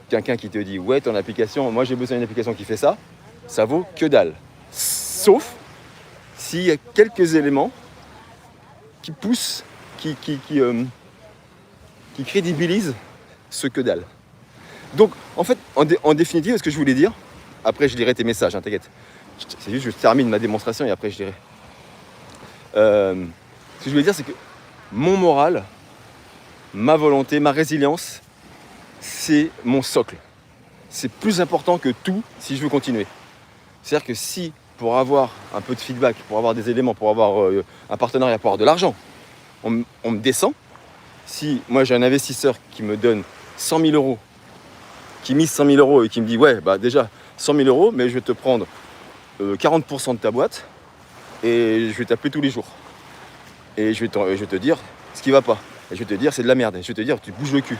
quelqu'un qui te dit ouais ton application, moi j'ai besoin d'une application qui fait ça, ça vaut que dalle. Sauf s'il y a quelques éléments qui poussent, qui crédibilisent ce que dalle. Donc en fait, en définitive, ce que je voulais dire, après je lirai tes messages, hein, t'inquiète. C'est juste que je termine ma démonstration et après je dirai. Ce que je voulais dire, c'est que mon moral, ma volonté, ma résilience, c'est mon socle. C'est plus important que tout si je veux continuer. C'est-à-dire que si, pour avoir un peu de feedback, pour avoir des éléments, pour avoir un partenariat, pour avoir de l'argent, on me descend, si moi j'ai un investisseur qui me donne 100 000 euros, qui mise 100 000 euros et qui me dit ouais, bah déjà 100 000 euros, mais je vais te prendre 40% de ta boîte et je vais t'appeler tous les jours. Et je vais te dire ce qui va pas. Et je vais te dire c'est de la merde. Et je vais te dire tu te bouges le cul.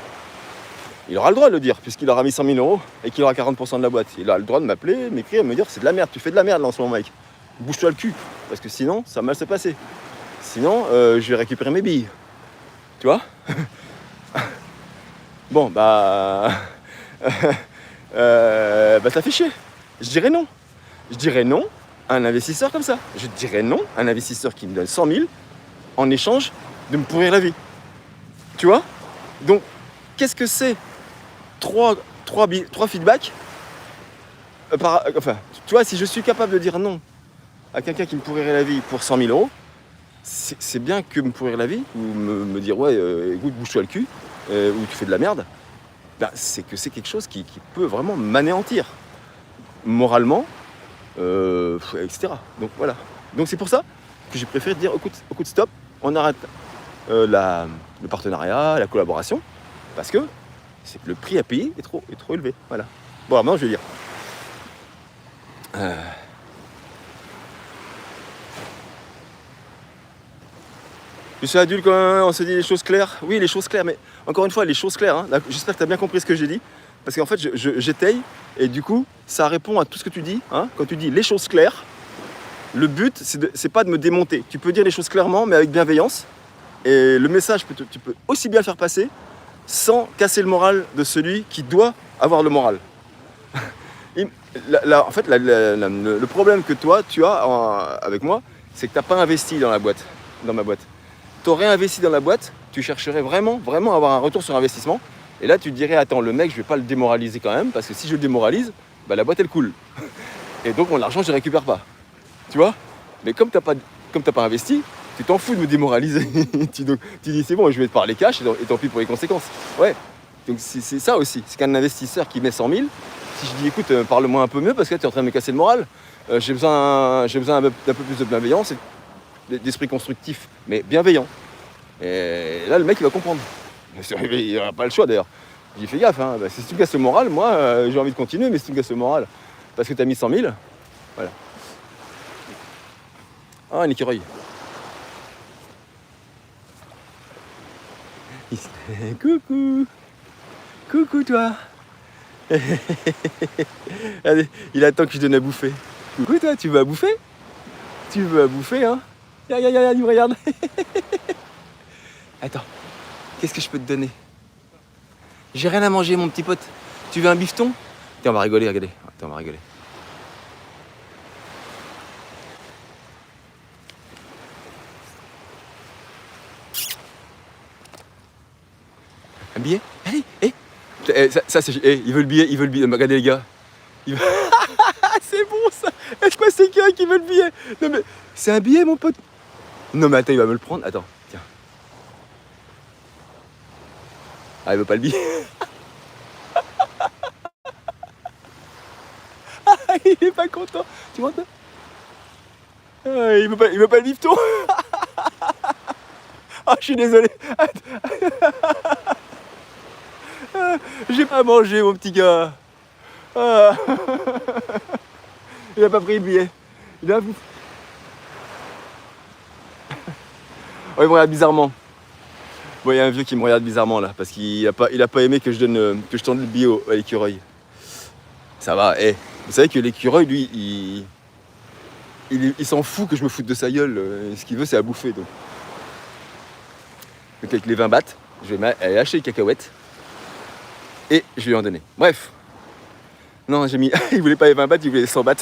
Il aura le droit de le dire puisqu'il aura mis 100 000 euros et qu'il aura 40% de la boîte. Il a le droit de m'appeler, m'écrire, me dire c'est de la merde. Tu fais de la merde là en ce moment mec. Bouge-toi le cul. Parce que sinon ça va mal se passer. Sinon je vais récupérer mes billes. Tu vois. Bon bah... ça fait chier. Je dirais non. Je dirais non à un investisseur comme ça. Je dirais non à un investisseur qui me donne 100 000 en échange de me pourrir la vie. Tu vois? Donc, qu'est-ce que c'est trois feedbacks enfin, tu vois, si je suis capable de dire non à quelqu'un qui me pourrirait la vie pour 100 000 euros, c'est bien que me pourrir la vie ou me dire ouais, écoute, bouge-toi le cul ou tu fais de la merde. Ben, c'est que c'est quelque chose qui peut vraiment m'anéantir moralement, etc. Donc voilà. Donc c'est pour ça que j'ai préféré dire écoute, stop, on arrête le partenariat, la collaboration, parce que c'est que le prix à payer est trop élevé. Voilà. Bon, alors maintenant je vais lire. Je suis adulte quand même, on se dit les choses claires. Oui, les choses claires, mais encore une fois, les choses claires. Hein. J'espère que tu as bien compris ce que j'ai dit. Parce qu'en fait, j'étaye et du coup, ça répond à tout ce que tu dis. Hein. Quand tu dis les choses claires, le but, c'est pas de me démonter. Tu peux dire les choses clairement, mais avec bienveillance. Et le message, tu peux aussi bien le faire passer sans casser le moral de celui qui doit avoir le moral. En fait, le problème que toi, tu as avec moi, c'est que tu n'as pas investi dans ma boîte. Tu aurais investi dans la boîte, tu chercherais vraiment à avoir un retour sur investissement. Et là, tu te dirais, attends, le mec, je vais pas le démoraliser quand même, parce que si je le démoralise, bah, la boîte, elle coule. Et donc, mon argent, je ne récupère pas. Tu vois? Mais comme tu n'as pas investi, tu t'en fous de me démoraliser. tu dis, c'est bon, je vais te parler cash, et tant pis pour les conséquences. Ouais. Donc, c'est ça aussi. C'est qu'un investisseur qui met 100 000, si je dis, écoute, parle-moi un peu mieux, parce que là, tu es en train de me casser le moral, j'ai besoin d'un peu plus de bienveillance, d'esprit constructif, mais bienveillant. Et là, le mec, il va comprendre. Il n'aura pas le choix d'ailleurs. J'ai fait gaffe, hein. Bah, si tu me casses le moral, moi, j'ai envie de continuer, mais si tu me casses le moral, parce que tu as mis 100 000, voilà. Ah, un écureuil. Coucou. Coucou, toi. Allez, il attend que je donne à bouffer. Coucou, toi, tu veux à bouffer? Tu veux à bouffer, hein? Il me regarde. Attends, qu'est-ce que je peux te donner? J'ai rien à manger, mon petit pote. Tu veux un bifton? Tiens, on va rigoler, regardez. Attends, on va rigoler. Un billet? Allez, ça c'est... il veut le billet, Regardez les gars. C'est bon ça. Est-ce que c'est quelqu'un qui veut le billet? Non mais, c'est un billet, mon pote. Non mais attends, il va me le prendre. Attends, tiens. Ah, il veut pas le billet. Il est pas content. Tu vois ça? Il veut pas le bifton. Ah, je suis désolé. J'ai pas mangé, mon petit gars. Ah. Il a pas pris le billet. Il a... Oh, il me regarde bizarrement. Bon, il y a un vieux qui me regarde bizarrement là, parce qu'il a pas aimé que je tende le billet à l'écureuil. Ça va, vous savez que l'écureuil, lui, il s'en fout que je me foute de sa gueule. Ce qu'il veut, c'est à bouffer. Donc avec les 20 bahts, je vais aller acheter les cacahuètes. Et je lui en donnais. Bref. Non, j'ai mis. Il voulait pas les 20 bahts, il voulait les 100 bahts.